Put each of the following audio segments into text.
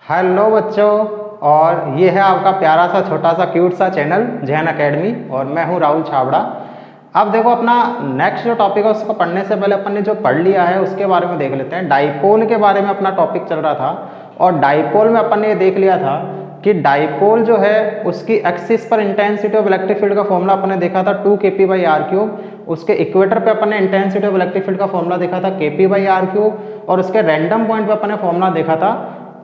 Hello बच्चों, और ये है आपका प्यारा सा छोटा सा क्यूट सा चैनल जैन एकेडमी और मैं हूँ राहुल छाबड़ा। अब देखो अपना नेक्स्ट जो टॉपिक है उसको पढ़ने से पहले अपन ने जो पढ़ लिया है उसके बारे में देख लेते हैं। डाइपोल के बारे में अपना टॉपिक चल रहा था और डाइपोल में अपन ने ये देख लिया था कि डाइपोल जो है उसकी एक्सिस पर इंटेंसिटी ऑफ इलेक्ट्रिक फील्ड का फॉर्मूला अपन ने देखा था 2kp/r³। उसके इक्वेटर पे अपन ने इंटेंसिटी ऑफ इलेक्ट्रिक फील्ड का फॉर्मूला देखा था kp/r³ और उसके रैंडम पॉइंट पे अपन ने फॉर्मूला देखा था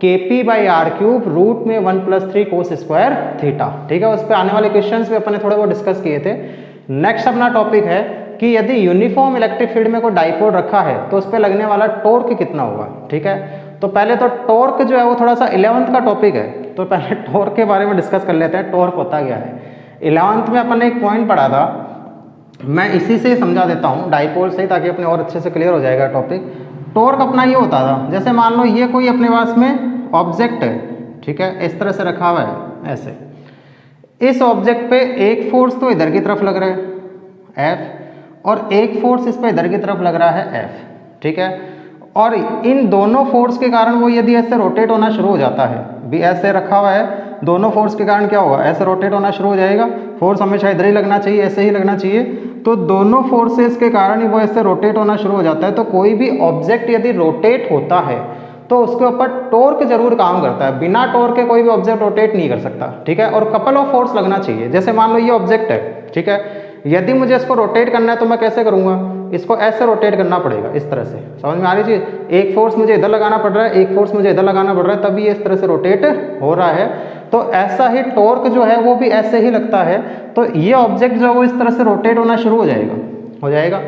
kp/r³ रूट में 1+3 cos स्क्वायर थीटा। ठीक है, उस पर आने वाले क्वेश्चंस भी अपन ने थोड़े बहुत डिस्कस किए थे। नेक्स्ट अपना टॉपिक है कि यदि यूनिफॉर्म इलेक्ट्रिक फील्ड में कोई डाइपोल रखा है तो उस पर लगने वाला टॉर्क कितना होगा। ठीक है, तो पहले तो टॉर्क जो है वो थोड़ा सा 11th का टॉपिक है, तो पहले टॉर्क के बारे में डिस्कस कर लेते हैं। टॉर्क होता क्या है। 11th में अपन ने एक पॉइंट पढ़ा था, मैं इसी से समझा देता हूँ डाइपोल से, ताकि अपने और अच्छे से क्लियर हो जाएगा टॉपिक। टॉर्क अपना ये होता था, जैसे मान लो ये कोई अपने पास में ऑब्जेक्ट है, ठीक है, इस तरह से रखा हुआ है ऐसे। इस ऑब्जेक्ट पे एक फोर्स तो इधर की तरफ लग रहा है F, और एक फोर्स इस पे इधर की तरफ लग रहा है F। ठीक है, और इन दोनों फोर्स के कारण वो यदि ऐसे रोटेट होना शुरू हो जाता है, भी ऐसे रखा हुआ है, दोनों फोर्स के कारण क्या होगा, ऐसे रोटेट होना शुरू हो जाएगा। फोर्स हमेशा इधर ही लगना चाहिए, ऐसे ही लगना चाहिए, तो दोनों फोर्सेस के कारण ही वो ऐसे रोटेट होना शुरू हो जाता है। तो कोई भी ऑब्जेक्ट यदि रोटेट होता है तो उसके ऊपर टॉर्क जरूर काम करता है, बिना टॉर्क के कोई भी ऑब्जेक्ट रोटेट नहीं कर सकता। ठीक है, और कपल ऑफ फोर्स लगना चाहिए। जैसे मान लो ये ऑब्जेक्ट है, ठीक है, यदि मुझे इसको रोटेट करना है तो मैं कैसे करूंगा, इसको ऐसे रोटेट करना पड़ेगा, इस तरह से। समझ में आ रही चीज, एक फोर्स मुझे इधर लगाना पड़ रहा है, एक फोर्स मुझे इधर लगाना पड़ रहा है, तभी ये इस तरह से रोटेट हो रहा है। तो ऐसा ही टॉर्क जो है वो भी ऐसे ही लगता है। तो ये ऑब्जेक्ट जो है वो इस तरह से रोटेट होना शुरू हो जाएगा।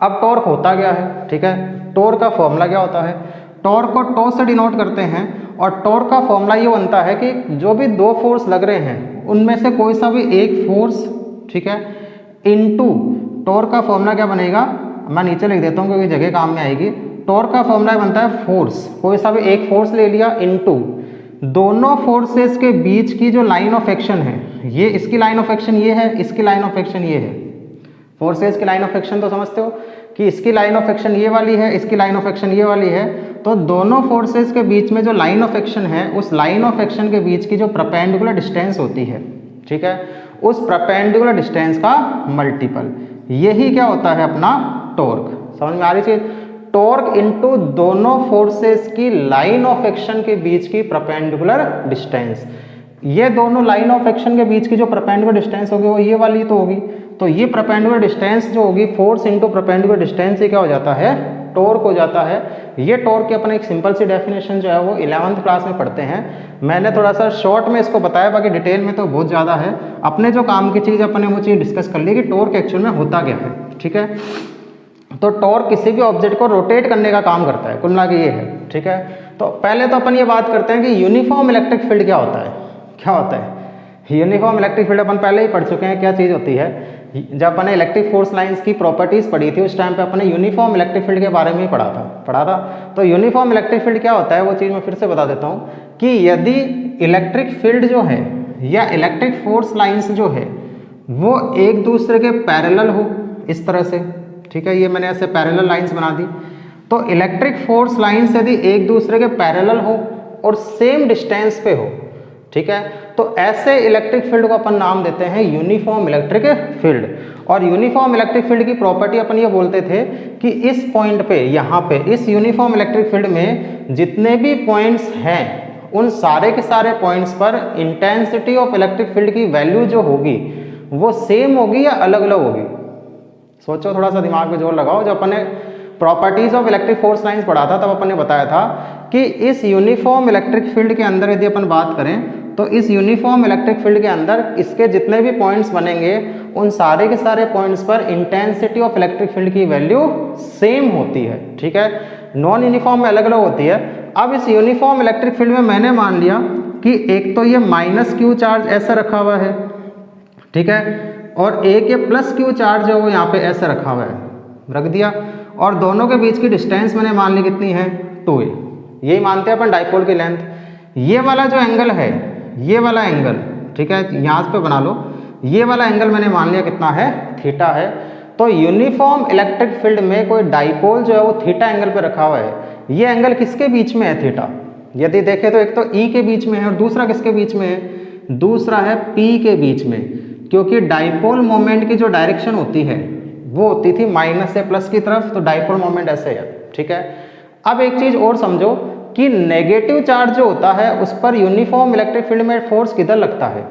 अब टॉर्क होता क्या है, ठीक है, टॉर्क का फॉर्मूला क्या होता है, टॉर्क को टॉ से डिनोट करते हैं, और टॉर्क का फॉर्मूला ये बनता है कि जो भी दो फोर्स लग रहे हैं उनमें से कोई सा भी एक फोर्स, ठीक है, इनटू टॉर्क का फॉर्मूला क्या बनेगा, मैं नीचे लिख देता हूँ क्योंकि जगह काम में आएगी। टॉर्क का फॉर्मूला बनता है फोर्स, कोई सा भी एक फोर्स ले लिया, इनटू दोनों फोर्सेस के बीच की जो लाइन ऑफ एक्शन है, ये इसकी लाइन ऑफ एक्शन ये है, इसकी लाइन ऑफ एक्शन ये है। फोर्सेस की लाइन ऑफ एक्शन तो समझते हो कि इसकी लाइन ऑफ एक्शन ये वाली है, इसकी लाइन ऑफ एक्शन ये वाली है। तो दोनों फोर्सेस के बीच में जो लाइन ऑफ एक्शन है, उस लाइन ऑफ एक्शन के बीच की जो परपेंडिकुलर डिस्टेंस होती है, ठीक है, उस परपेंडिकुलर डिस्टेंस का मल्टीपल, यही क्या होता है अपना टॉर्क। समझ में आ रही चीज, टॉर्क इनटू दोनों फोर्सेस की लाइन ऑफ एक्शन के बीच की परपेंडिकुलर डिस्टेंस। ये दोनों लाइन ऑफ एक्शन के बीच की जो परपेंडिकुलर डिस्टेंस होगी वो ये वाली तो होगी। तो ये परपेंडिकुलर डिस्टेंस जो होगी, फोर्स इनटू परपेंडिकुलर डिस्टेंस, ये क्या हो जाता है, टॉर्क हो जाता है। ये टॉर्क की अपने एक सिंपल सी डेफिनेशन जो है वो 11th क्लास में पढ़ते हैं। मैंने थोड़ा सा शॉर्ट में इसको बताया, बाकी डिटेल में तो बहुत ज़्यादा है। अपने जो काम की चीज़ अपने वो चीज़ डिस्कस कर ली कि टॉर्क एक्चुअल में होता क्या है। ठीक है, तो टॉर्क किसी भी ऑब्जेक्ट को रोटेट करने का काम करता है, कुल मिला के ये है। ठीक है, तो पहले तो अपन ये बात करते हैं कि यूनिफॉर्म इलेक्ट्रिक फील्ड क्या होता है। क्या होता है यूनिफॉर्म इलेक्ट्रिक फील्ड, अपन पहले ही पढ़ चुके हैं क्या चीज़ होती है। जब अपन ने इलेक्ट्रिक फोर्स लाइंस की प्रॉपर्टीज पढ़ी थी उस टाइम पे अपन ने यूनिफॉर्म इलेक्ट्रिक फील्ड के बारे में ही पढ़ा था। तो यूनिफॉर्म इलेक्ट्रिक फील्ड क्या होता है वो चीज़ मैं फिर से बता देता हूँ कि यदि इलेक्ट्रिक फील्ड जो है या इलेक्ट्रिक फोर्स लाइंस जो है वो एक दूसरे के पैरेलल हो, इस तरह से, ठीक है, ये मैंने ऐसे पैरेलल लाइंस बना दी। तो इलेक्ट्रिक फोर्स लाइंस यदि एक दूसरे के पैरेलल हो और सेम डिस्टेंस पे हो, ठीक है, तो ऐसे इलेक्ट्रिक फील्ड को अपन नाम देते हैं यूनिफॉर्म इलेक्ट्रिक फील्ड। और यूनिफॉर्म इलेक्ट्रिक फील्ड की प्रॉपर्टी अपन ये बोलते थे कि इस पॉइंट पे, यहाँ पे, इस यूनिफॉर्म इलेक्ट्रिक फील्ड में जितने भी पॉइंट्स हैं उन सारे के सारे पॉइंट्स पर इंटेंसिटी ऑफ इलेक्ट्रिक फील्ड की वैल्यू जो होगी वो सेम होगी या अलग अलग होगी। सोचो, थोड़ा सा दिमाग पे जोर लगाओ। जब अपन ने properties of electric force lines पढ़ा था तब अपन ने बताया था कि इस यूनिफॉर्म इलेक्ट्रिक फील्ड के अंदर यदि अपन बात करें तो इस यूनिफॉर्म इलेक्ट्रिक फील्ड के अंदर इसके जितने भी पॉइंट्स बनेंगे उन सारे के सारे पॉइंट्स पर इंटेंसिटी ऑफ इलेक्ट्रिक फील्ड की वैल्यू सेम होती है। ठीक है, नॉन यूनिफॉर्म में अलग अलग होती है। अब इस यूनिफॉर्म इलेक्ट्रिक फील्ड में मैंने मान लिया कि एक तो ये -q चार्ज ऐसा रखा हुआ है, ठीक है, और एक ये +q चार्ज है वो यहाँ पे ऐसे रखा हुआ है, रख दिया, और दोनों के बीच की डिस्टेंस मैंने मान ली कितनी है, 2a। यही मानते हैं अपन डाइपोल की लेंथ। ये वाला जो एंगल है, ये वाला एंगल, ठीक है, यहाँ पे बना लो, ये वाला एंगल मैंने मान लिया कितना है, थीटा है। तो यूनिफॉर्म इलेक्ट्रिक फील्ड में कोई डाइपोल जो है वो थीटा एंगल पे रखा हुआ है। ये एंगल किसके बीच में है, थीटा। यदि देखें तो एक तो E के बीच में है और दूसरा किसके बीच में है, दूसरा है P के बीच में, क्योंकि डाइपोल मोमेंट की जो डायरेक्शन होती है वो होती थी माइनस से प्लस की तरफ, तो डाइपोल मोमेंट ऐसे है, ठीक है। अब एक चीज और समझो कि नेगेटिव चार्ज जो होता है उस पर यूनिफॉर्म इलेक्ट्रिक फील्ड में फोर्स किधर लगता है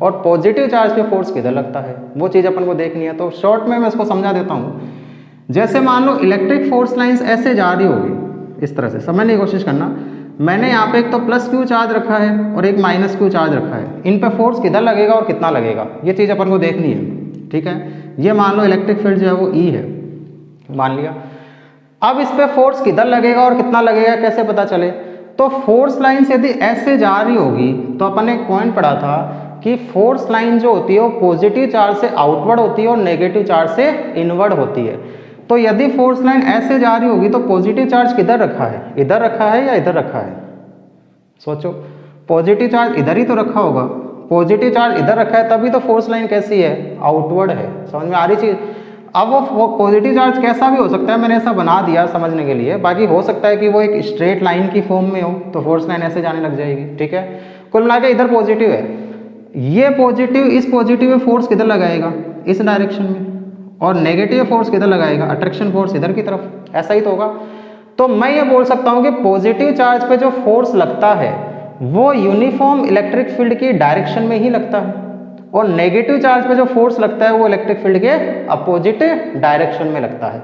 और पॉजिटिव चार्ज पे फोर्स किधर लगता है, वो चीज अपन को देखनी है। तो शॉर्ट में मैं इसको समझा देता हूँ। जैसे मान लो इलेक्ट्रिक फोर्स लाइंस ऐसे जा रही होगी, इस तरह से समझने की कोशिश करना। मैंने यहाँ पे एक तो प्लस क्यू चार्ज रखा है और एक माइनस क्यू चार्ज रखा है, इन पे फोर्स किधर लगेगा और कितना लगेगा, ये चीज़ अपन को देखनी है, ठीक है। ये मान लो इलेक्ट्रिक फील्ड जो है वो E है, मान लिया। अब इस पे फोर्स किधर लगेगा और कितना लगेगा कैसे पता चले, तो फोर्स लाइन्स यदि ऐसे जा रही होगी तो अपन ने एक पॉइंट पढ़ा था कि फोर्स लाइन जो होती है वो पॉजिटिव चार्ज से आउटवर्ड होती है और नेगेटिव चार्ज से इनवर्ड होती है। तो यदि फोर्स लाइन ऐसे जा रही होगी तो पॉजिटिव चार्ज किधर रखा है, इधर रखा है या इधर रखा है, सोचो। पॉजिटिव चार्ज इधर ही तो रखा होगा, पॉजिटिव चार्ज इधर रखा है, तभी तो फोर्स लाइन कैसी है, आउटवर्ड है। समझ में आ रही चीज। अब वो पॉजिटिव चार्ज कैसा भी हो सकता है, मैंने ऐसा बना दिया समझने के लिए, बाकी हो सकता है कि वो एक स्ट्रेट लाइन की फॉर्म में हो तो फोर्स लाइन ऐसे जाने लग जाएगी, ठीक है। कुल मिला के इधर पॉजिटिव है, ये पॉजिटिव, इस पॉजिटिव में फोर्स किधर लगाएगा, इस डायरेक्शन में, और नेगेटिव फोर्स किधर लगाएगा, अट्रैक्शन फोर्स इधर की तरफ, ऐसा ही तो होगा। तो मैं ये बोल सकता हूँ कि पॉजिटिव चार्ज पे जो फोर्स लगता है वो यूनिफॉर्म इलेक्ट्रिक फील्ड की डायरेक्शन में ही लगता है, और नेगेटिव चार्ज पे जो फोर्स लगता है वो इलेक्ट्रिक फील्ड के अपोजिट डायरेक्शन में लगता है।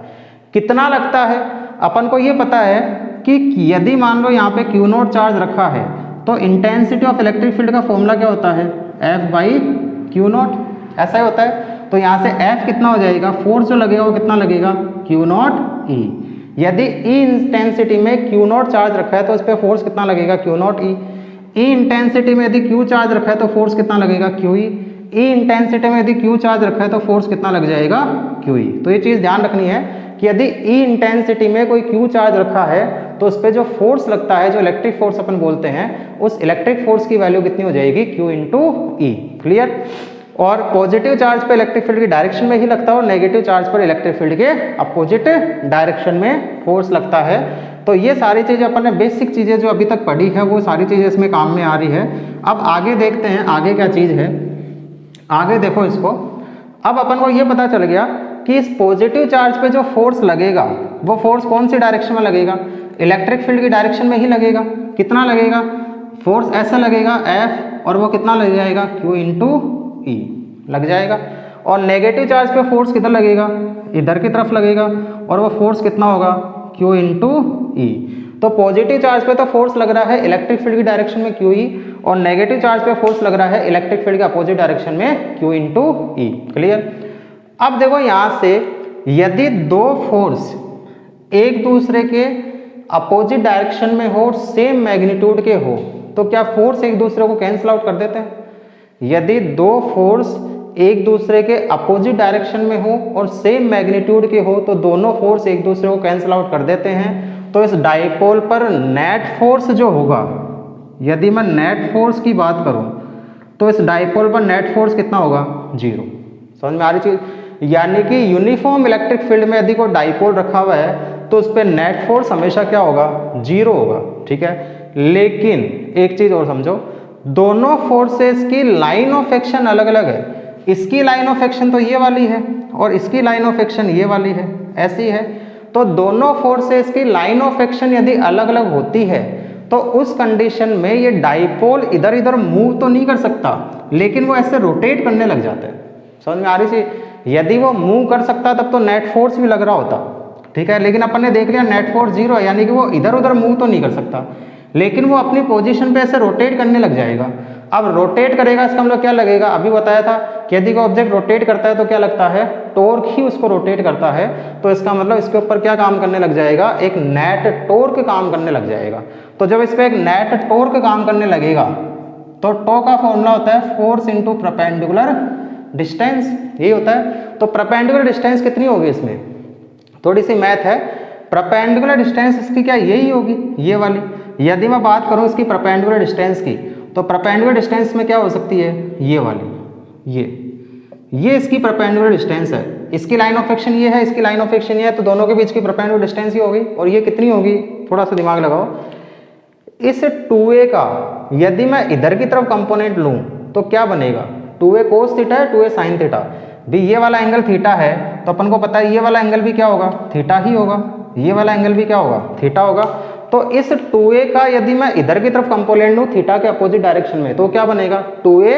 कितना लगता है, अपन को ये पता है कि यदि मान लो यहाँ पे Q नोट चार्ज रखा है तो इंटेंसिटी ऑफ इलेक्ट्रिक फील्ड का फॉर्मूला क्या होता है, F/Q नोट, ऐसा ही होता है। तो यहाँ से F कितना हो जाएगा, फोर्स जो लगेगा वो कितना लगेगा, Q नोट E। यदि E इंटेंसिटी में Q नोट चार्ज रखा है तो इस पर फोर्स कितना लगेगा, Q note E। E intensity में यदि Q चार्ज रखा है तो फोर्स कितना लगेगा, QE। E इंटेंसिटी में यदि Q चार्ज रखा है तो फोर्स कितना लग जाएगा, QE। तो ये चीज़ ध्यान रखनी है कि यदि E इंटेंसिटी में कोई Q चार्ज रखा है तो उस पर जो फोर्स लगता है, जो इलेक्ट्रिक फोर्स अपन बोलते हैं, उस इलेक्ट्रिक फोर्स की वैल्यू कितनी हो जाएगी, Q इंटू E। क्लियर। और पॉजिटिव चार्ज पे इलेक्ट्रिक फील्ड की डायरेक्शन में ही लगता है और नेगेटिव चार्ज पर इलेक्ट्रिक फील्ड के अपोजिट डायरेक्शन में फोर्स लगता है। तो ये सारी चीज़ें अपन ने बेसिक चीज़ें जो अभी तक पढ़ी है वो सारी चीज़ें इसमें काम में आ रही है। अब आगे देखते हैं आगे क्या चीज़ है, आगे देखो इसको। अब अपन को ये पता चल गया कि इस पॉजिटिव चार्ज पे जो फोर्स लगेगा वो फोर्स कौन सी डायरेक्शन में लगेगा, इलेक्ट्रिक फील्ड की डायरेक्शन में ही लगेगा। कितना लगेगा, फोर्स ऐसा लगेगा F, और वो कितना लग जाएगा, Q इंटू E लग जाएगा। और नेगेटिव चार्ज पे फोर्स किधर लगेगा, इधर की तरफ लगेगा, और वो फोर्स कितना होगा, Q इंटू E। तो पॉजिटिव चार्ज पे तो फोर्स लग रहा है इलेक्ट्रिक फील्ड की डायरेक्शन में QE, और नेगेटिव चार्ज पे फोर्स लग रहा है इलेक्ट्रिक फील्ड के अपोजिट डायरेक्शन में Q इंटू E। क्लियर। अब देखो यहाँ से यदि दो फोर्स एक दूसरे के अपोजिट डायरेक्शन में हो, सेम मैग्नीट्यूड के हो, तो क्या फोर्स एक दूसरे को कैंसिल आउट कर देते हैं। यदि दो फोर्स एक दूसरे के अपोजिट डायरेक्शन में हो और सेम मैग्नीट्यूड के हो तो दोनों फोर्स एक दूसरे को कैंसिल आउट कर देते हैं। तो इस डाइपोल पर नेट फोर्स जो होगा, यदि मैं नेट फोर्स की बात करूं तो इस डाइपोल पर नेट फोर्स कितना होगा, 0। समझ में आ रही चीज। यानी कि यूनिफॉर्म इलेक्ट्रिक फील्ड में यदि कोई डाइपोल रखा हुआ है तो उस पर नेट फोर्स हमेशा क्या होगा, 0 होगा, ठीक है। लेकिन एक चीज और समझो, दोनों फोर्सेस की लाइन ऑफ एक्शन अलग अलग है। इसकी लाइन ऑफ एक्शन तो ये वाली है और इसकी लाइन ऑफ एक्शन ये वाली है, ऐसी है। तो दोनों फोर्सेस की लाइन ऑफ एक्शन यदि अलग अलग होती है तो उस कंडीशन में ये डाइपोल इधर इधर मूव तो नहीं कर सकता, लेकिन वो ऐसे रोटेट करने लग जाते हैं। समझ में आ रही थी। यदि वो मूव कर सकता तब तो नेट फोर्स भी लग रहा होता, ठीक है। लेकिन अपन ने देख लिया नेट फोर्स 0 है, यानी कि वो इधर उधर मूव तो नहीं कर सकता, लेकिन वो अपनी पोजीशन पे ऐसे रोटेट करने लग जाएगा। अब रोटेट करेगा, इसका मतलब क्या लगेगा, अभी बताया था कि यदि कोई ऑब्जेक्ट रोटेट करता है तो क्या लगता है, टॉर्क ही उसको रोटेट करता है। तो इसका मतलब इसके ऊपर क्या काम करने लग जाएगा, एक नेट टॉर्क काम करने लग जाएगा। तो जब इस पर एक नेट टॉर्क काम करने लगेगा तो टॉ का फॉर्मूला होता है फोर्स इंटू परपेंडिकुलर डिस्टेंस, यही होता है। तो परपेंडिकुलर डिस्टेंस कितनी होगी, इसमें थोड़ी सी मैथ है। परपेंडिकुलर डिस्टेंस इसकी क्या यही होगी, ये वाली। यदि मैं बात करूं इसकी परपेंडिकुलर डिस्टेंस की तो परपेंडिकुलर डिस्टेंस में क्या हो सकती है, ये वाली, ये इसकी परपेंडिकुलर डिस्टेंस है। इसकी लाइन ऑफ एक्शन ये है, इसकी लाइन ऑफ एक्शन ये है, तो दोनों के बीच की परपेंडिकुलर डिस्टेंस ही होगी। और ये कितनी होगी, थोड़ा सा दिमाग लगाओ, इस 2a का यदि मैं इधर की तरफ कंपोनेंट लूँ तो क्या बनेगा, 2a कोस थीटा है 2a साइन थीटा। भी ये वाला एंगल थीटा है तो अपन को पता है ये वाला एंगल भी क्या होगा, थीटा ही होगा, ये वाला एंगल भी क्या होगा, थीटा होगा। तो इस 2a का यदि मैं इधर की तरफ कंपोनेंट लूँ थीटा के अपोजिट डायरेक्शन में तो क्या बनेगा, 2a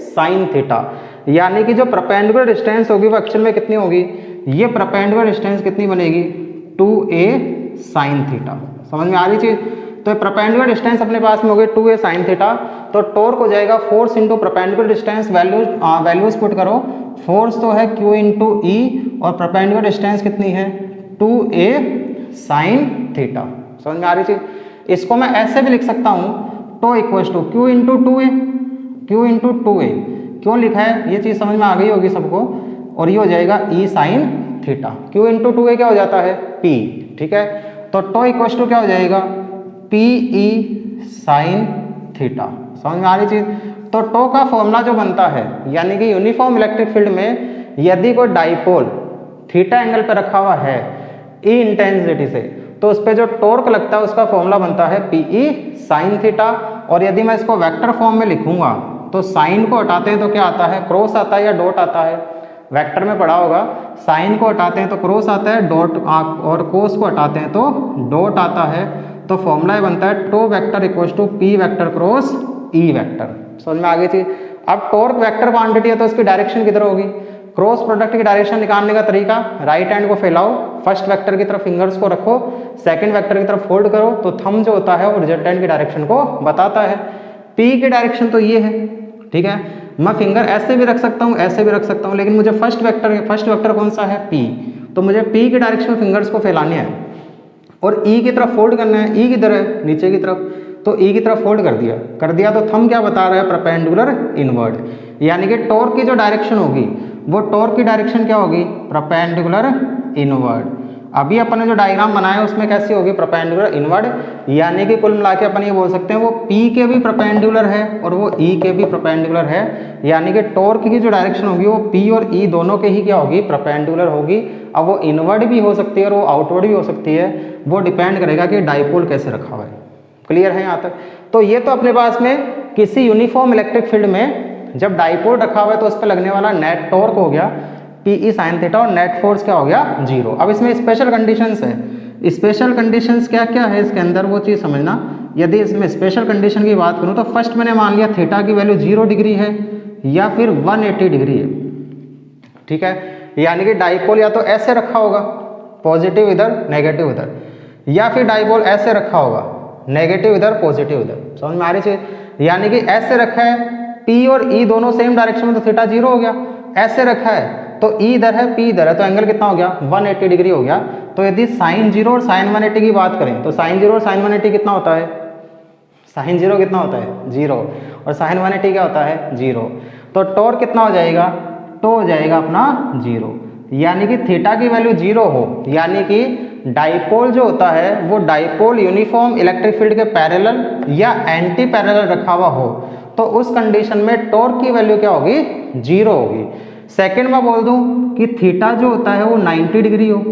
साइन थीटा। यानी कि जो परपेंडिकुलर डिस्टेंस होगी वो एक्चुअल में कितनी होगी, ये परपेंडिकुलर डिस्टेंस कितनी बनेगी, 2a साइन थीटा। समझ में आ रही चीज। तो परपेंडिकुलर डिस्टेंस अपने पास में हो गई 2a साइन थीटा। तो टॉर्क हो जाएगा force into perpendicular distance, values put करो। फोर्स तो है Q इंटू ई और परपेंडिकुलर डिस्टेंस कितनी है 2a साइन थीटा। समझ में आ रही चीज। इसको मैं ऐसे भी लिख सकता हूँ tau equal to Q into 2a, Q into 2a। क्यों लिखा है ये चीज समझ में आ गई होगी सबको। और ये हो जाएगा E sine theta. Q into 2a क्या हो जाता है P, ठीक है। तो टो इक्वल टू क्या हो जाएगा PE साइन थीटा। समझ में आ रही चीज। तो टो का फॉर्मूला जो बनता है यानी कि यूनिफॉर्म इलेक्ट्रिक फील्ड में यदि कोई डाइपोल थीटा एंगल पर रखा हुआ है E इंटेंसिटी से तो उस पर जो टॉर्क लगता है उसका फॉर्मूला बनता है PE साइन थीटा। और यदि मैं इसको वेक्टर फॉर्म में लिखूंगा तो साइन को हटाते हैं तो क्या आता है, क्रॉस आता है या डॉट आता है। वेक्टर में पढ़ा होगा, साइन को हटाते हैं तो क्रॉस आता है, डॉट और कोस को हटाते हैं तो डॉट आता है। तो फॉर्मूला बनता है tau vector equal to P vector cross E vector. समझ में आ गई थी। अब टॉर्क वेक्टर क्वांटिटी है तो उसकी डायरेक्शन किधर होगी, क्रॉस प्रोडक्ट की डायरेक्शन निकालने का तरीका, राइट हैंड को फैलाओ, फर्स्ट वेक्टर की तरफ फिंगर्स को रखो, सेकंड वेक्टर की तरफ फोल्ड करो तो थंब जो होता है वो रिजल्टेंट की डायरेक्शन को बताता है। पी की डायरेक्शन तो ये है, ठीक है। मैं फिंगर ऐसे भी रख सकता हूँ ऐसे भी रख सकता हूँ, लेकिन मुझे फर्स्ट वेक्टर कौन सा है पी, तो मुझे पी की डायरेक्शन में फिंगर्स को फैलाने हैं और ई की तरफ फोल्ड करना है। ई किधर है, नीचे की तरफ, तो ई की तरफ फोल्ड कर दिया तो थंब क्या बता रहा है, परपेंडिकुलर इनवर्ड। यानी कि टॉर्क की जो डायरेक्शन होगी वो टॉर्क की डायरेक्शन क्या होगी, परपेंडिकुलर इनवर्ड। अभी अपन ने जो डायग्राम बनाया है उसमें कैसी होगी, परपेंडिकुलर इनवर्ड। यानी कि कुल मिला के अपन ये बोल सकते हैं वो P के भी परपेंडिकुलर है और वो E के भी परपेंडिकुलर है। यानी कि टॉर्क की जो डायरेक्शन होगी वो P और E दोनों के ही क्या होगी, परपेंडिकुलर होगी। अब वो इनवर्ड भी हो सकती है और वो आउटवर्ड भी हो सकती है, वो डिपेंड करेगा कि डाइपोल कैसे रखा हुआ है। क्लियर है यहाँ तक। तो ये तो अपने पास में किसी यूनिफॉर्म इलेक्ट्रिक फील्ड में जब डाइपोल रखा हुआ है तो उस पर लगने वाला नेट टॉर्क हो गया PE साइन थीटा और नेट फोर्स क्या हो गया, जीरो। अब इसमें स्पेशल कंडीशंस है। स्पेशल कंडीशंस क्या क्या है इसके अंदर वो चीज़ समझना। यदि इसमें स्पेशल कंडीशन की बात करूँ तो फर्स्ट मैंने मान लिया थीटा की वैल्यू 0 डिग्री है या फिर 180 डिग्री है, ठीक है। यानी कि डाइपोल या तो ऐसे रखा होगा, पॉजिटिव इधर नेगेटिव इधर, या फिर डाइपोल ऐसे रखा होगा, नेगेटिव इधर पॉजिटिव इधर। समझ में आ रही चीज। यानी कि ऐसे रखा है P और E दोनों सेम डायरेक्शन में तो थीटा 0 हो गया। ऐसे रखा है तो E इधर है P इधर है तो एंगल कितना हो गया, 180 डिग्री हो गया। तो यदि साइन 0 और साइन 180 की बात करें तो साइन 0 और साइन 180 कितना होता है, साइन 0 कितना होता है 0 और साइन 180 क्या होता है 0। तो टॉर्क कितना हो जाएगा, तो हो जाएगा अपना 0। यानी कि थीटा की वैल्यू 0 हो, यानी कि डाइपोल जो होता है वो डाइपोल यूनिफॉर्म इलेक्ट्रिक फील्ड के पैरेलल या एंटी पैरेलल रखा हुआ हो तो उस कंडीशन में टॉर्क की वैल्यू क्या होगी, 0 होगी। सेकंड में बोल दूं कि थीटा जो होता है वो 90 डिग्री हो,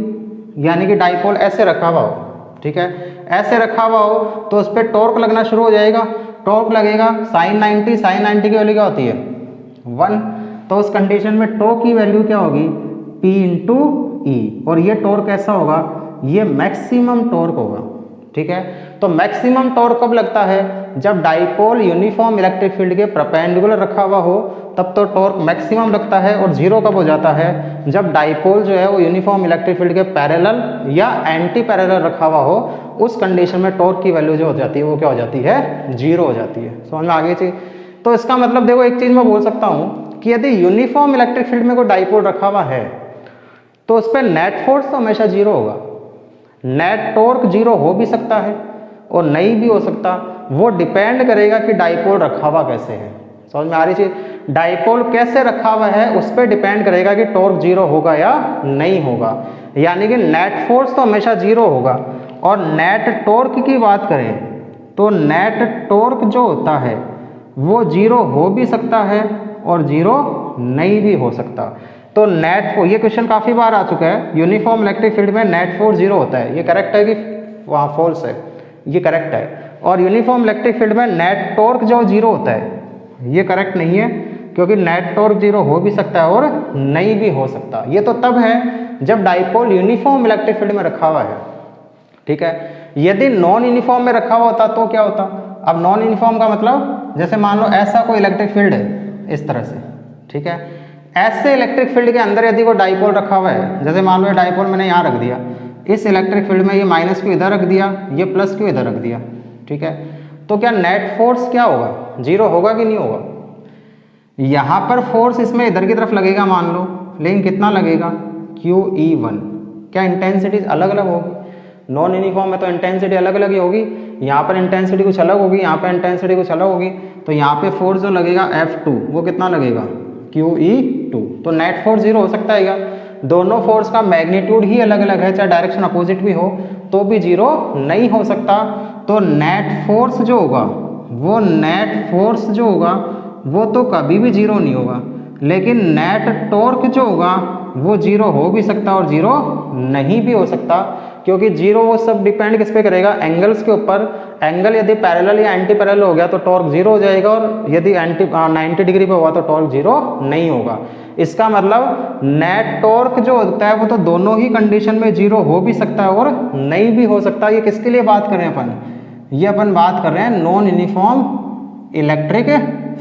यानी कि डाइपोल ऐसे रखा हुआ हो, ठीक है, ऐसे रखा हुआ हो तो उस पर टॉर्क लगना शुरू हो जाएगा। टॉर्क लगेगा साइन 90 की वैल्यू क्या होती है 1। तो उस कंडीशन में टॉर्क की वैल्यू क्या होगी P इंटू ई, और ये टॉर्क कैसा होगा, ये मैक्सिमम टॉर्क होगा, ठीक है। तो मैक्सिमम टॉर्क कब लगता है, जब डाइपोल यूनिफॉर्म इलेक्ट्रिक फील्ड के परपेंडिकुलर रखा हुआ हो तब तो टॉर्क मैक्सिमम लगता है। और 0 कब हो जाता है, जब डाइपोल जो है वो यूनिफॉर्म इलेक्ट्रिक फील्ड के पैरेलल या एंटी पैरेलल रखा हुआ हो, उस कंडीशन में टॉर्क की वैल्यू जो हो जाती है वो क्या हो जाती है, 0 हो जाती है। समझ में आ गई चीज। तो इसका मतलब देखो एक चीज मैं बोल सकता हूँ कि यदि यूनिफॉर्म इलेक्ट्रिक फील्ड में कोई डाइपोल रखा हुआ है तो उस पर नेट फोर्स तो हमेशा 0 होगा। नेट टॉर्क 0 हो भी सकता है और नहीं भी हो सकता, वो डिपेंड करेगा कि डाइपोल रखा हुआ कैसे है। समझ में आ रही चीज। डाइपोल कैसे रखा हुआ है उस पर डिपेंड करेगा कि टॉर्क 0 होगा या नहीं होगा। यानी कि नेट फोर्स तो हमेशा 0 होगा। और नेट टॉर्क की बात करें तो नेट टॉर्क जो होता है वो 0 हो भी सकता है और 0 नहीं भी हो सकता। तो नेट फोर्स, ये क्वेश्चन काफी बार आ चुका है, यूनिफॉर्म इलेक्ट्रिक फील्ड में नेट फोर्स 0 होता है, ये करेक्ट है कि वहाँ फॉल्स है, ये करेक्ट है। और यूनिफॉर्म इलेक्ट्रिक फील्ड में नेट टॉर्क जो 0 होता है, ये करेक्ट नहीं है, क्योंकि नेट टॉर्क 0 हो भी सकता है और नहीं भी हो सकता। ये तो तब है जब डाइपोल यूनिफॉर्म इलेक्ट्रिक फील्ड में रखा हुआ है, ठीक है। यदि नॉन यूनिफॉर्म में रखा हुआ होता तो क्या होता? अब नॉन यूनिफॉर्म का मतलब जैसे मान लो ऐसा कोई इलेक्ट्रिक फील्ड है इस तरह से, ठीक है। ऐसे इलेक्ट्रिक फील्ड के अंदर यदि कोई डाइपोल रखा हुआ है, जैसे मान लो ये डाइपोल मैंने यहाँ रख दिया, इस इलेक्ट्रिक फील्ड में ये माइनस को इधर रख दिया, ये प्लस को इधर रख दिया, ठीक है। तो क्या नेट फोर्स क्या होगा? 0 होगा कि नहीं होगा? यहाँ पर फोर्स इसमें इधर की तरफ लगेगा मान लो, लेकिन कितना लगेगा? QE1। क्या इंटेंसिटीज अलग अलग होगी? नॉन यूनिफॉर्म में तो इंटेंसिटी अलग अलग ही होगी, यहाँ पर इंटेंसिटी कुछ अलग होगी, यहाँ पर इंटेंसिटी कुछ अलग होगी। तो यहाँ पे फोर्स जो लगेगा F2 वो कितना लगेगा? QE2। तो नेट फोर्स 0 हो सकता है क्या? दोनों फोर्स का मैग्नीट्यूड ही अलग अलग है, चाहे डायरेक्शन अपोजिट भी हो तो भी 0 नहीं हो सकता। तो नेट फोर्स जो होगा वो तो कभी भी 0 नहीं होगा, लेकिन नेट टॉर्क जो होगा वो 0 हो भी सकता और 0 नहीं भी हो सकता, क्योंकि 0 वो सब डिपेंड किस पे करेगा? एंगल्स के ऊपर। एंगल यदि पैरेलल या एंटी पैरेलल हो गया तो टॉर्क 0 हो जाएगा, और यदि 90 डिग्री पे हुआ तो टॉर्क 0 नहीं होगा। इसका मतलब नेट टॉर्क जो होता है वो तो दोनों ही कंडीशन में 0 हो भी सकता है और नहीं भी हो सकता। ये किसके लिए बात कर रहे हैं अपन? ये अपन बात कर रहे हैं नॉन यूनिफॉर्म इलेक्ट्रिक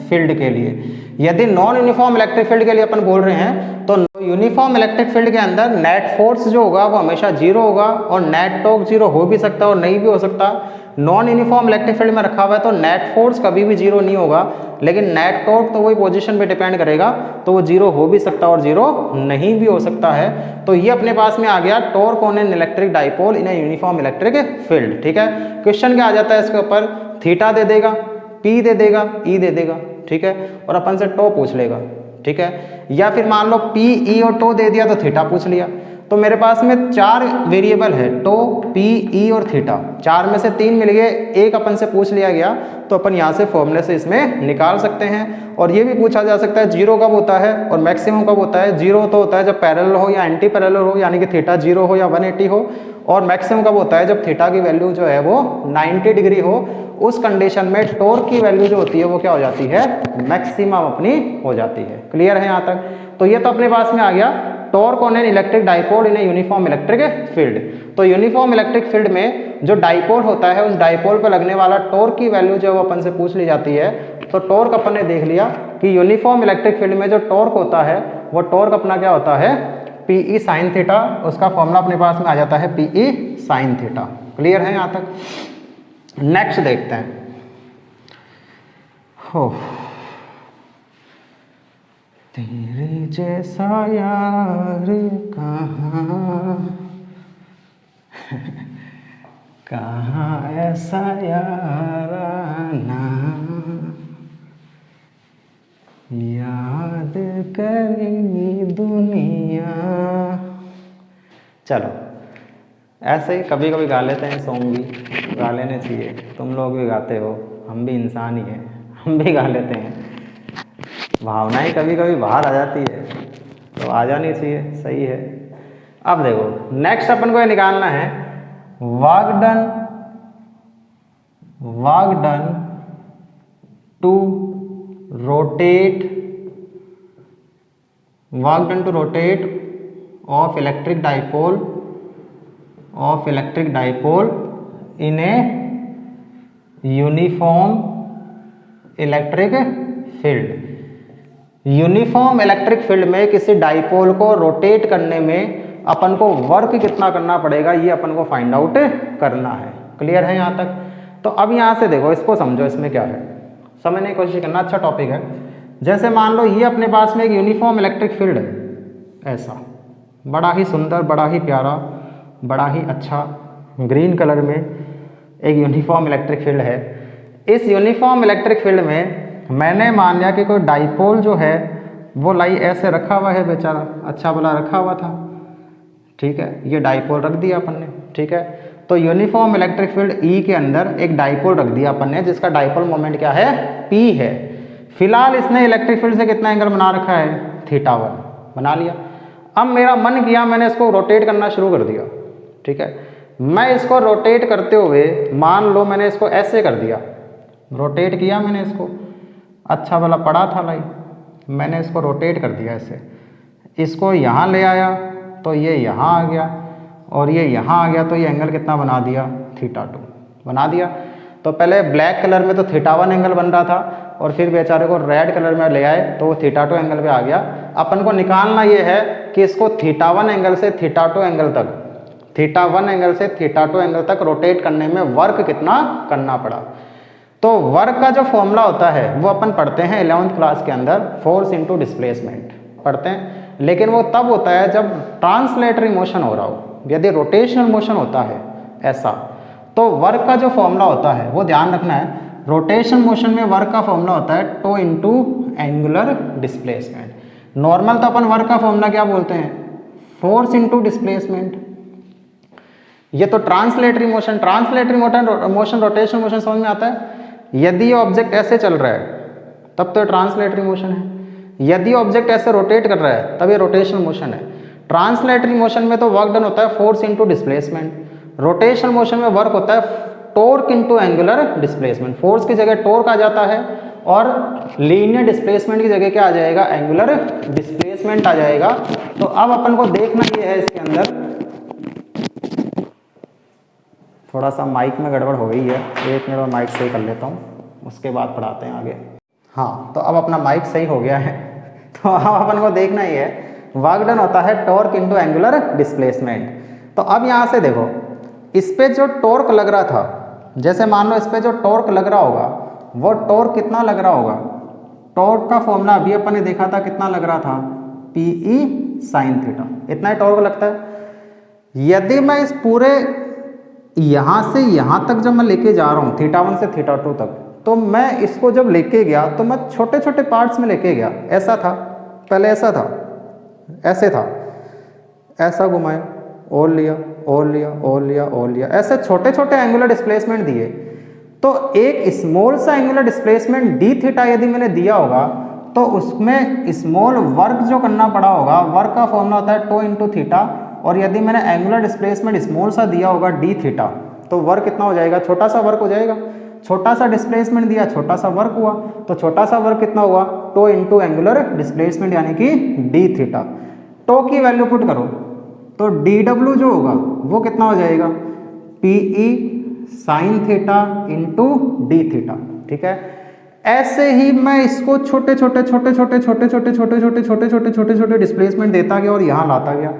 फील्ड के लिए। यदि नॉन यूनिफॉर्म इलेक्ट्रिक फील्ड के लिए अपन बोल रहे हैं तो यूनिफॉर्म इलेक्ट्रिक फील्ड के अंदर नेट फोर्स जो होगा वो हमेशा 0 होगा, और नेट टॉर्क 0 हो भी सकता है और नहीं भी हो सकता। नॉन यूनिफॉर्म इलेक्ट्रिक फील्ड में रखा हुआ है तो नेट फोर्स कभी भी 0 नहीं होगा, लेकिन नेट टॉर्क तो वही पोजीशन पे डिपेंड करेगा, तो वो 0 हो भी सकता है और 0 नहीं भी हो सकता है। तो ये अपने पास में आ गया torque on an electric dipole in a uniform electric field, ठीक है। क्वेश्चन क्या आ जाता है इसके ऊपर? थीटा दे देगा, P दे देगा, E दे देगा, ठीक है, और अपन से टो पूछ लेगा, ठीक है। या फिर मान लो P, E और टो दे दिया तो थीटा पूछ लिया। तो मेरे पास में 4 वेरिएबल है, टो, P, E और थीटा। 4 में से 3 मिल गए, एक अपन से पूछ लिया गया, तो अपन यहाँ से फॉर्मूले से इसमें निकाल सकते हैं। और ये भी पूछा जा सकता है 0 कब होता है और मैक्सिमम कब होता है। 0 तो होता है जब पैरेलल हो या एंटी पैरेलल हो, यानी कि थीटा 0 हो या 180 हो, और मैक्सिमम कब होता है जब थीटा की वैल्यू जो है वो 90 डिग्री हो। उस कंडीशन में टॉर्क की वैल्यू जो होती है वो क्या हो जाती है? मैक्सिमम अपनी हो जाती है। क्लियर है यहाँ तक? तो ये तो अपने पास में आ गया torque on an electric dipole in a uniform electric field. तो यूनिफॉर्म इलेक्ट्रिक फील्ड में जो डाइपोल होता है उस डाइपोल पर लगने वाला टॉर्क की वैल्यू जो वो अपन से पूछ ली जाती है। तो टॉर्क अपन ने देख लिया कि यूनिफॉर्म इलेक्ट्रिक फील्ड में जो टॉर्क होता है वो टॉर्क अपना क्या होता है? PE sine theta. उसका फॉर्मूला अपने पास में आ जाता है PE साइन थीटा। क्लियर है यहाँ तक? नेक्स्ट देखते हैं। हो तेरे जैसा यार कहाँ ऐसा याराना, याद करेगी दुनिया। चलो ऐसे ही कभी कभी गा लेते हैं सॉन्ग भी, गा लेने चाहिए। तुम लोग भी गाते हो, हम भी इंसान ही हैं, हम भी गा लेते हैं। भावनाएं कभी कभी बाहर आ जाती है तो आ जानी चाहिए, सही है। अब देखो नेक्स्ट अपन को ये निकालना है work done to rotate of electric dipole in a uniform electric field. Uniform electric field में किसी डाइपोल को रोटेट करने में अपन को वर्क कितना करना पड़ेगा ये अपन को फाइंड आउट करना है। क्लियर है यहाँ तक? तो अब यहाँ से देखो, इसको समझो, इसमें क्या है समझने की कोशिश करना। अच्छा टॉपिक है। जैसे मान लो ये अपने पास में एक यूनिफॉर्म इलेक्ट्रिक फील्ड है, ऐसा बड़ा ही सुंदर, बड़ा ही प्यारा, बड़ा ही अच्छा ग्रीन कलर में एक यूनिफॉर्म इलेक्ट्रिक फील्ड है। इस यूनिफॉर्म इलेक्ट्रिक फील्ड में मैंने मान लिया कि कोई डाइपोल जो है वो लाई ऐसे रखा हुआ है, बेचारा अच्छा भला रखा हुआ था, ठीक है। ये डाइपोल रख दिया अपन ने, ठीक है। तो यूनिफॉर्म इलेक्ट्रिक फील्ड E के अंदर एक डाइपोल रख दिया अपन ने, जिसका डाइपोल मोमेंट क्या है? P है। फिलहाल इसने इलेक्ट्रिक फील्ड से कितना एंगल बना रखा है? θ1 बना लिया। अब मेरा मन किया, मैंने इसको रोटेट करना शुरू कर दिया, ठीक है। मैं इसको रोटेट करते हुए मान लो मैंने इसको ऐसे कर दिया, रोटेट किया मैंने इसको, अच्छा वाला पड़ा था भाई, मैंने इसको रोटेट कर दिया ऐसे, इसको यहाँ ले आया तो ये यहाँ आ गया और ये यहाँ आ गया, तो ये एंगल कितना बना दिया, θ2 बना दिया। तो पहले ब्लैक कलर में तो θ1 एंगल बन रहा था और फिर बेचारे को रेड कलर में ले आए तो वो θ2 एंगल पे आ गया। अपन को निकालना ये है कि इसको θ1 एंगल से θ2 एंगल तक, θ1 एंगल से θ2 एंगल तक रोटेट करने में वर्क कितना करना पड़ा। तो वर्क का जो फॉर्मूला होता है वो अपन पढ़ते हैं 11th क्लास के अंदर, फोर्स इनटू डिस्प्लेसमेंट पढ़ते हैं, लेकिन वो तब होता है जब ट्रांसलेटरी मोशन हो रहा हो। यदि रोटेशनल मोशन होता है ऐसा, तो वर्क का जो फॉर्मूला होता है वो ध्यान रखना है, रोटेशन मोशन में वर्क का फॉर्मूला होता है tau into angular displacement. Normal तो अपन वर्क का फॉर्मूला क्या बोलते हैं, फोर्स इनटू डिस्प्लेसमेंट। ये तो translatory motion, translatory motion rotation motion समझ में आता है। यदि ऑब्जेक्ट ऐसे चल रहा है तब तो ट्रांसलेटरी मोशन है, यदि ऑब्जेक्ट ऐसे रोटेट कर रहा है तब ये रोटेशनल मोशन है। ट्रांसलेटरी मोशन में तो वर्क डन होता है force into displacement, rotational motion में वर्क होता है torque into angular displacement. Force की जगह टॉर्क आ जाता है और लीनियर डिस्प्लेसमेंट की जगह क्या आ जाएगा, एंगुलर डिस्प्लेसमेंट आ जाएगा। तो अब अपन को देखना ये है इसके अंदर, थोड़ा सा माइक में गड़बड़ हो गई है, एक मिनट में माइक सही कर लेता हूँ, उसके बाद पढ़ाते हैं आगे। हाँ, तो अब अपना माइक सही हो गया है। तो अब अपन को देखना ये है, वर्क डन होता है टॉर्क इनटू एंगुलर डिस्प्लेसमेंट। तो अब यहाँ से देखो, इस पे जो टॉर्क लग रहा था, जैसे मान लो इस पे जो टॉर्क लग रहा होगा, वो टॉर्क कितना लग रहा होगा, टॉर्क का फॉर्मूला अभी अपन ने देखा था कितना लग रहा था, PE sin थीटा, इतना ही टॉर्क लगता है। यदि मैं इस पूरे यहाँ से यहाँ तक जब मैं लेके जा रहा हूँ θ1 से θ2 तक, तो मैं इसको जब लेके गया तो मैं छोटे छोटे पार्ट्स में लेके गया। ऐसा था, पहले ऐसा था, ऐसे था, ऐसा घुमाया और लिया और लिया और लिया और लिया, ऐसे छोटे छोटे एंगुलर डिस्प्लेसमेंट दिए। तो एक स्मॉल सा एंगुलर डिस्प्लेसमेंट dθ यदि मैंने दिया होगा तो उसमें स्मॉल वर्क जो करना पड़ा होगा, वर्क का फॉर्मूला होता है टो इनटू थीटा, और यदि मैंने एंगुलर डिस्प्लेसमेंट स्मॉल सा दिया होगा dθ, तो वर्क कितना हो जाएगा, छोटा सा वर्क हो जाएगा। छोटा सा डिस्प्लेसमेंट दिया, छोटा सा वर्क हुआ, तो छोटा सा वर्क कितना हुआ, टो इनटू एंगुलर डिस्प्लेसमेंट यानी कि dθ। टो की वैल्यू पुट करो तो dw जो होगा वो कितना हो जाएगा, PE sin theta into dθ। ठीक है, ऐसे ही मैं इसको छोटे छोटे छोटे छोटे छोटे छोटे छोटे छोटे छोटे छोटे छोटे छोटे डिस्प्लेसमेंट देता गया और यहाँ लाता गया,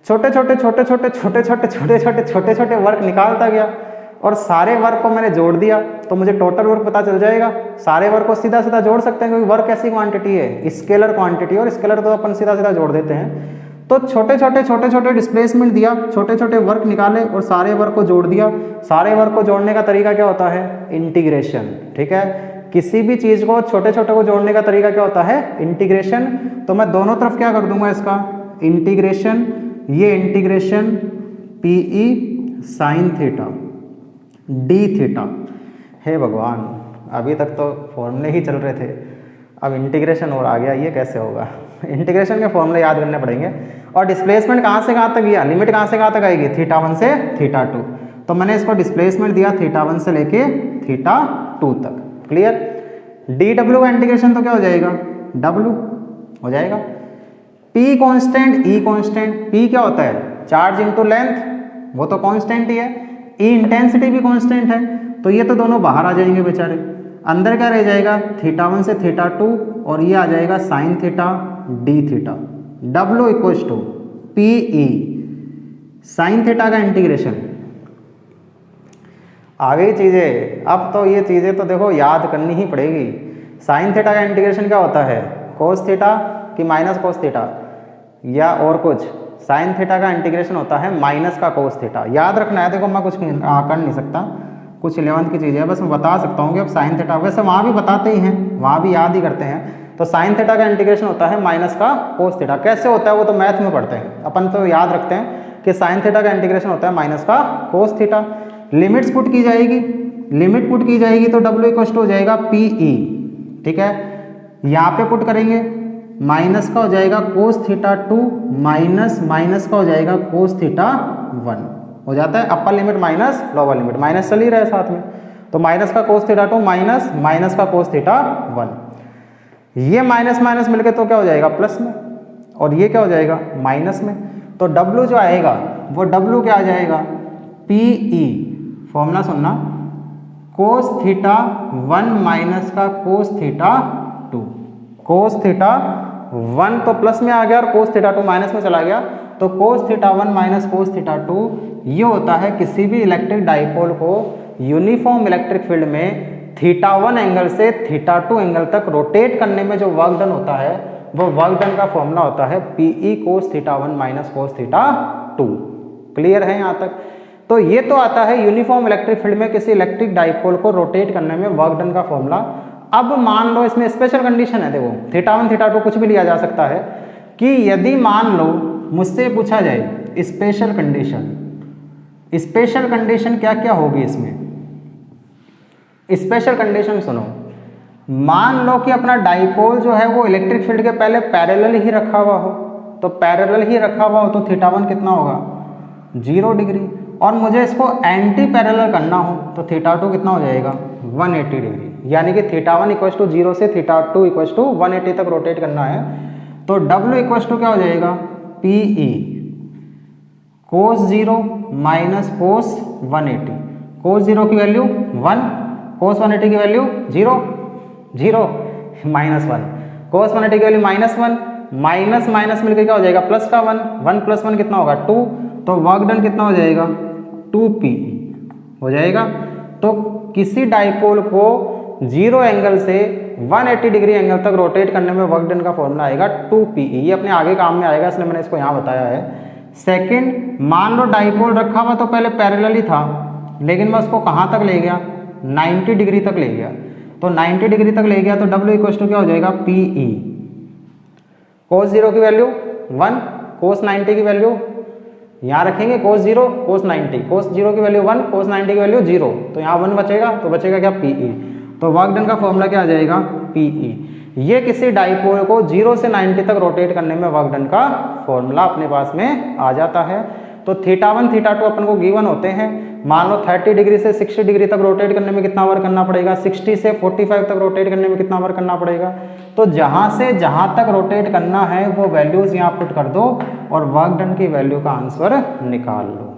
छोटे छोटे छोटे छोटे छोटे छोटे छोटे छोटे छोटे छोटे वर्क निकालता गया, और सारे वर्क को मैंने जोड़ दिया तो मुझे टोटल वर्क पता चल जाएगा। सारे वर्क को सीधा सीधा जोड़ सकते हैं क्योंकि वर्क ऐसी क्वांटिटी है, स्केलर क्वांटिटी, और स्केलर तो अपन सीधा सीधा जोड़ देते हैं। तो छोटे छोटे छोटे छोटे डिस्प्लेसमेंट दिया, छोटे छोटे वर्क निकाले और सारे वर्क को जोड़ दिया। सारे वर्क को जोड़ने का तरीका क्या होता है, इंटीग्रेशन। ठीक है, किसी भी चीज को छोटे छोटे को जोड़ने का तरीका क्या होता है, इंटीग्रेशन। तो मैं दोनों तरफ क्या कर दूंगा इसका, इंटीग्रेशन, ये integration PE sin theta dθ। हे भगवान, अभी तक तो फॉर्मूले ही चल रहे थे, अब इंटीग्रेशन और आ गया, ये कैसे होगा। इंटीग्रेशन के फॉर्मूले याद करने पड़ेंगे। और डिस्प्लेसमेंट कहाँ से कहाँ तक गया, लिमिट कहाँ से कहाँ तक आएगी, θ1 से θ2। तो मैंने इसको डिस्प्लेसमेंट दिया θ1 से लेके θ2 तक। क्लियर। dw का इंटीग्रेशन तो क्या हो जाएगा, w हो जाएगा। p constant, e constant, p क्या होता है, चार्ज इनटू लेंथ, वो तो कांस्टेंट ही है। e इंटेंसिटी भी कांस्टेंट है, तो ये तो दोनों बाहर आ जाएंगे बेचारे। अंदर क्या रह जाएगा, θ1 से θ2, और ये आ जाएगा sin theta dθ। w equals to PE sin theta का इंटीग्रेशन। आ गई चीज़ें। अब तो ये चीज़ें तो देखो याद करनी ही पड़ेगी। sin थीटा का इंटीग्रेशन क्या होता है, cos थीटा कि माइनस cos थीटा, या और कुछ। sin थीटा का इंटीग्रेशन होता है माइनस का cos थीटा। याद रखना है, देखो मैं कुछ कर नहीं सकता, कुछ 11th की चीज़ है, बस मैं बता सकता हूँ कि अब sin थीटा, वैसे वहाँ भी बताते ही हैं, वहाँ भी याद ही करते हैं। तो sin थीटा का इंटीग्रेशन होता है माइनस का cos थीटा। कैसे होता है वो तो मैथ में पढ़ते हैं, अपन तो याद रखते हैं कि sin थीटा का इंटीग्रेशन होता है माइनस का cos थीटा। लिमिट्स पुट की जाएगी, लिमिट पुट की जाएगी तो w इक्वल टू हो जाएगा PE। ठीक है, यहाँ पे पुट करेंगे, माइनस का हो जाएगा cos थीटा 2 माइनस माइनस का हो जाएगा cos थीटा 1। हो जाता है upper limit minus lower limit, minus चल ही रहा है साथ में, तो माइनस का कोस थीटा 2 माइनस माइनस का कोस थीटा 1, ये माइनस माइनस मिलके तो क्या हो जाएगा प्लस में, और ये क्या हो जाएगा माइनस में। तो W जो आएगा वो W क्या आ जाएगा PE, फॉर्मूला सुनना, कोस थीटा 1 माइनस का कोस थीटा 2, कोस थीटा 1 तो प्लस में आ गया और कोस थीटा 2 माइनस में चला गया, तो cos theta 1 minus cos theta 2 ये होता है किसी भी इलेक्ट्रिक डाइपोल को यूनिफॉर्म इलेक्ट्रिक फील्ड में थीटा 1 एंगल से थीटा 2 एंगल तक रोटेट करने में जो वर्क डन होता है वो वर्क डन का फॉर्मूला होता है PE cos theta 1 minus cos theta 2। Clear है यहाँ तक? तो ये तो आता है यूनिफॉर्म इलेक्ट्रिक फील्ड में किसी इलेक्ट्रिक डाइपोल को रोटेट करने में वर्क डन का फॉर्मूला। अब मान लो इसमें स्पेशल कंडीशन है, देखो थीटा 1 थीटा 2 कुछ भी लिया जा सकता है, कि यदि मान लो मुझसे पूछा जाए स्पेशल कंडीशन, स्पेशल कंडीशन क्या क्या होगी इसमें, स्पेशल कंडीशन सुनो। मान लो कि अपना डाइपोल जो है वो इलेक्ट्रिक फील्ड के पहले पैरेलल ही रखा हुआ हो, तो पैरेलल ही रखा हुआ हो तो थीटा 1 कितना होगा 0 डिग्री, और मुझे इसको एंटी पैरेलल करना हो तो थीटा 2 कितना हो जाएगा 180 डिग्री, यानी कि थीटा 1 इक्वल टू 0 से थीटा 2 इक्वल टू 180 तक रोटेट करना है। तो W इक्वल टू क्या हो जाएगा PE कोस 0 माइनस कोस 180, कोस 0 की वैल्यू 1, कोस 180 की वैल्यू 0 0 माइनस 1, कोस 180 की वैल्यू माइनस 1, माइनस माइनस मिलकर क्या हो जाएगा प्लस का 1, 1 प्लस 1 कितना होगा 2, तो वर्क डन कितना हो जाएगा 2PE हो जाएगा। तो किसी डाइपोल को 0 एंगल से 180 डिग्री एंगल तक रोटेट करने में वर्क डन का फॉर्मूला आएगा 2PE, ये अपने आगे काम में आएगा इसलिए मैंने इसको यहाँ बताया है। सेकंड, मान लो डाइपोल रखा हुआ तो पहले पैरेलल ही था, लेकिन मैं उसको कहाँ तक ले गया 90 डिग्री तक ले गया, तो 90 डिग्री तक ले गया तो W इक्वल टू क्या हो जाएगा PE कोस 0 की वैल्यू 1, कोस 90 की वैल्यू यहाँ रखेंगे कोस 0 कोस 90, कोस 0 की वैल्यू 1 कोस 90 की वैल्यू 0, तो यहाँ 1 बचेगा, तो बचेगा क्या PE, तो वर्क डन का फॉर्मूला क्या आ जाएगा PE। ये किसी डाइपोल को 0 से 90 तक रोटेट करने में वर्क डन का फॉर्मूला अपने पास में आ जाता है। तो थीटा 1 थीटा 2 अपन को गिवन होते हैं, मान लो 30 डिग्री से 60 डिग्री तक रोटेट करने में कितना वर्क करना पड़ेगा, 60 से 45 तक रोटेट करने में कितना वर्क करना पड़ेगा, तो जहां से जहां तक रोटेट करना है वो वैल्यूज यहाँ पुट कर दो और वर्क डन की वैल्यू का आंसर निकाल लो।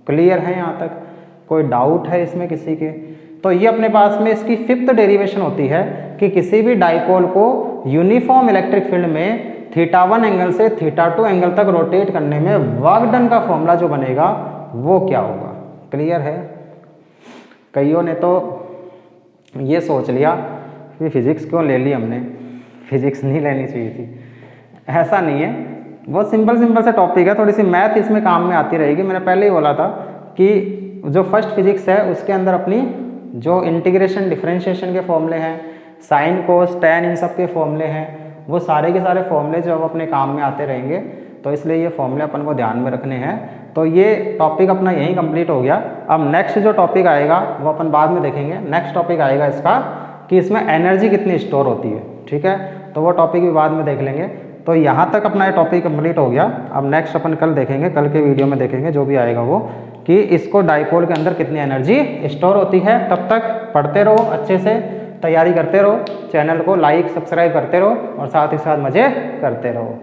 क्लियर है यहाँ तक? कोई डाउट है इसमें किसी के? तो ये अपने पास में इसकी 5th डेरिवेशन होती है कि किसी भी डाइपोल को यूनिफॉर्म इलेक्ट्रिक फील्ड में थीटा 1 एंगल से थीटा 2 एंगल तक रोटेट करने में वर्क डन का फॉर्मूला जो बनेगा वो क्या होगा। क्लियर है? कईयों ने तो ये सोच लिया कि फिजिक्स क्यों ले ली हमने, फिजिक्स नहीं लेनी चाहिए थी। ऐसा नहीं है, बहुत सिंपल सा टॉपिक है, थोड़ी सी मैथ इसमें काम में आती रहेगी। मैंने पहले ही बोला था कि जो फर्स्ट फिजिक्स है उसके अंदर अपनी जो इंटीग्रेशन डिफरेंशिएशन के फॉर्मूले हैं, साइन कोस टैन इन सब के फॉर्मूले हैं, वो सारे के सारे फॉर्मूले जो अपने काम में आते रहेंगे, तो इसलिए ये फॉर्मूले अपन को ध्यान में रखने हैं। तो ये टॉपिक अपना यहीं कंप्लीट हो गया। अब नेक्स्ट जो टॉपिक आएगा वो अपन बाद में देखेंगे। नेक्स्ट टॉपिक आएगा इसका कि इसमें एनर्जी कितनी स्टोर होती है, ठीक है, तो वो टॉपिक भी बाद में देख लेंगे। तो यहाँ तक अपना ये टॉपिक कंप्लीट हो गया। अब नेक्स्ट अपन कल देखेंगे, कल के वीडियो में देखेंगे जो भी आएगा वो, कि इसको डाइपोल के अंदर कितनी एनर्जी स्टोर होती है। तब तक पढ़ते रहो, अच्छे से तैयारी करते रहो, चैनल को लाइक सब्सक्राइब करते रहो और साथ ही साथ मज़े करते रहो।